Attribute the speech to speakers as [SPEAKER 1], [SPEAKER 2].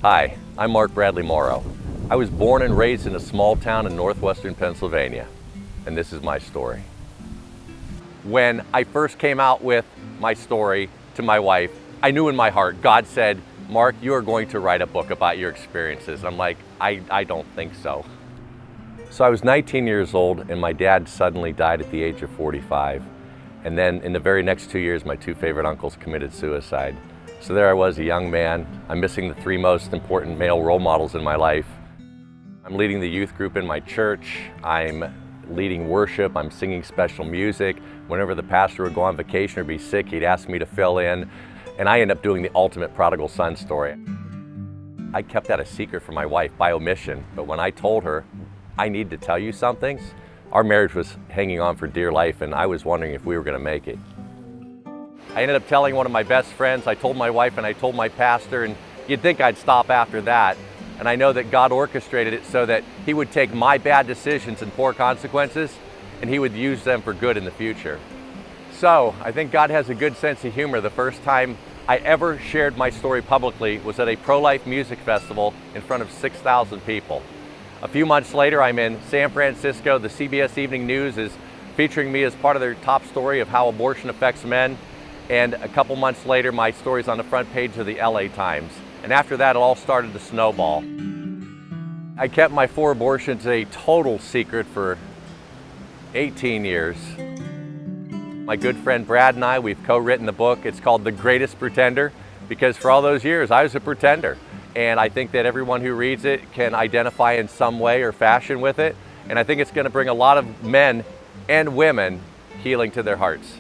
[SPEAKER 1] Hi, I'm Mark Bradley Morrow. I was born and raised in a small town in northwestern Pennsylvania, and this is my story. When I first came out with my story to my wife, I knew in my heart, God said, Mark, you are going to write a book about your experiences. I'm like, I don't think so. So I was 19 years old and my dad suddenly died at the age of 45. And then in the very next 2 years, my two favorite uncles committed suicide. So there I was, a young man. I'm missing the three most important male role models in my life. I'm leading the youth group in my church. I'm leading worship. I'm singing special music. Whenever the pastor would go on vacation or be sick, he'd ask me to fill in. And I end up doing the ultimate prodigal son story. I kept that a secret from my wife by omission, but when I told her, I need to tell you something, our marriage was hanging on for dear life and I was wondering if we were going to make it. I ended up telling one of my best friends, I told my wife and I told my pastor, and you'd think I'd stop after that. And I know that God orchestrated it so that He would take my bad decisions and poor consequences and He would use them for good in the future. So I think God has a good sense of humor. The first time I ever shared my story publicly was at a pro-life music festival in front of 6,000 people. A few months later, I'm in San Francisco. The CBS Evening News is featuring me as part of their top story of how abortion affects men. And a couple months later, my story's on the front page of the LA Times. And after that, it all started to snowball. I kept my 4 abortions a total secret for 18 years. My good friend Brad and I, we've co-written the book. It's called The Greatest Pretender, because for all those years, I was a pretender. And I think that everyone who reads it can identify in some way or fashion with it. And I think it's going to bring a lot of men and women healing to their hearts.